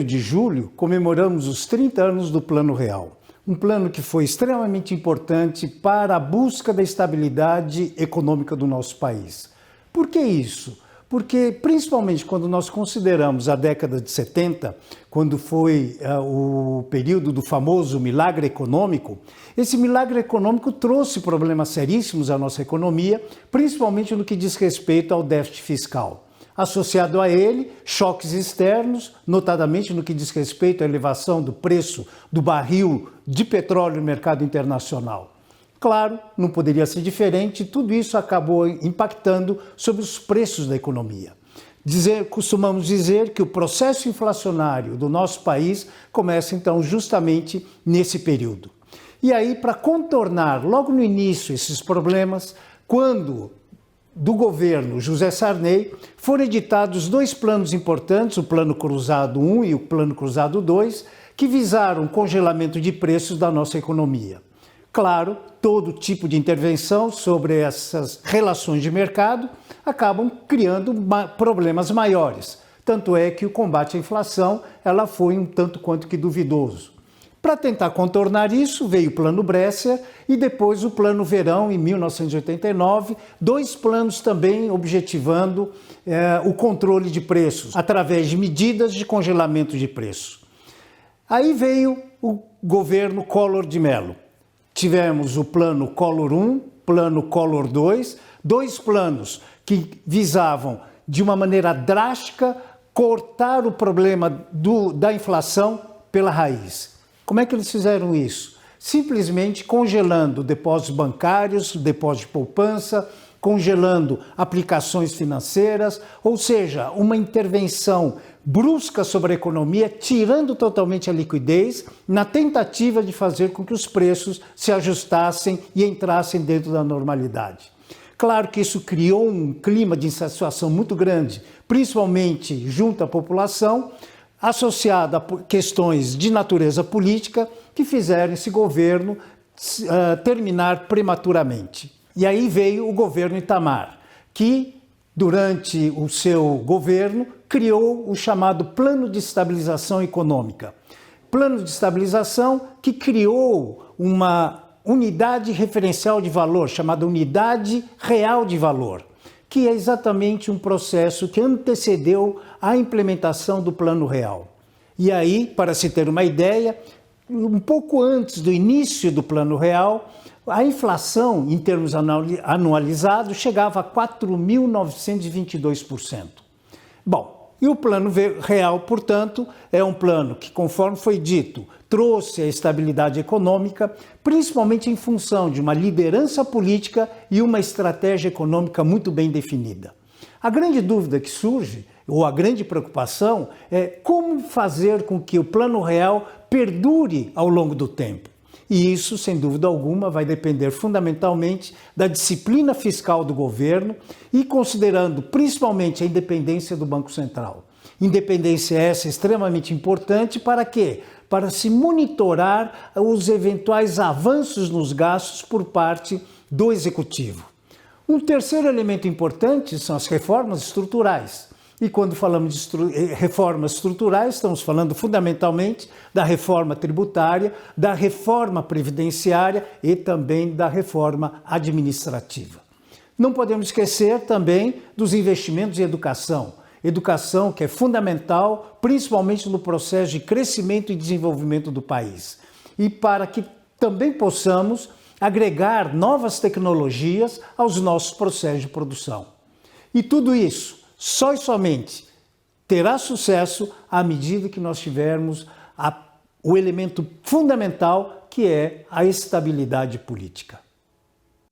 de julho, comemoramos os 30 anos do Plano Real. Um plano que foi extremamente importante para a busca da estabilidade econômica do nosso país. Por que isso? Porque, principalmente quando nós consideramos a década de 70, quando foi o período do famoso milagre econômico, esse milagre econômico trouxe problemas seríssimos à nossa economia, principalmente no que diz respeito ao déficit fiscal. Associado a ele, choques externos, notadamente no que diz respeito à elevação do preço do barril de petróleo no mercado internacional. Claro, não poderia ser diferente, tudo isso acabou impactando sobre os preços da economia. Costumamos dizer que o processo inflacionário do nosso país começa então justamente nesse período. E aí, para contornar logo no início esses problemas, quando do governo José Sarney foram editados dois planos importantes, o Plano Cruzado 1 e o Plano Cruzado 2, que visaram o congelamento de preços da nossa economia. Claro, todo tipo de intervenção sobre essas relações de mercado acabam criando problemas maiores. Tanto é que o combate à inflação ela foi um tanto quanto que duvidoso. Para tentar contornar isso, veio o Plano Bresser e depois o Plano Verão, em 1989, dois planos também objetivando o controle de preços, através de medidas de congelamento de preços. Aí veio o governo Collor de Mello. Tivemos o Plano Collor 1, Plano Collor 2, dois planos que visavam, de uma maneira drástica, cortar o problema da inflação pela raiz. Como é que eles fizeram isso? Simplesmente congelando depósitos bancários, depósitos de poupança, congelando aplicações financeiras, ou seja, uma intervenção brusca sobre a economia, tirando totalmente a liquidez, na tentativa de fazer com que os preços se ajustassem e entrassem dentro da normalidade. Claro que isso criou um clima de insatisfação muito grande, principalmente junto à população, associado a questões de natureza política que fizeram esse governo terminar prematuramente. E aí veio o governo Itamar, que durante o seu governo criou o chamado Plano de Estabilização Econômica. Plano de estabilização que criou uma unidade referencial de valor, chamada Unidade Real de Valor, que é exatamente um processo que antecedeu a implementação do Plano Real. E aí, para se ter uma ideia, um pouco antes do início do Plano Real, a inflação, em termos anualizados, chegava a 4.922%. Bom, e o Plano Real, portanto, é um plano que, conforme foi dito, trouxe a estabilidade econômica, principalmente em função de uma liderança política e uma estratégia econômica muito bem definida. A grande dúvida que surge, ou a grande preocupação, é como fazer com que o Plano Real perdure ao longo do tempo. E isso, sem dúvida alguma, vai depender fundamentalmente da disciplina fiscal do governo e considerando principalmente a independência do Banco Central. Independência essa extremamente importante para quê? Para se monitorar os eventuais avanços nos gastos por parte do Executivo. Um terceiro elemento importante são as reformas estruturais. E quando falamos de reformas estruturais, estamos falando fundamentalmente da reforma tributária, da reforma previdenciária e também da reforma administrativa. Não podemos esquecer também dos investimentos em educação. Educação que é fundamental, principalmente no processo de crescimento e desenvolvimento do país. E para que também possamos agregar novas tecnologias aos nossos processos de produção. E tudo isso só e somente terá sucesso à medida que nós tivermos o elemento fundamental que é a estabilidade política.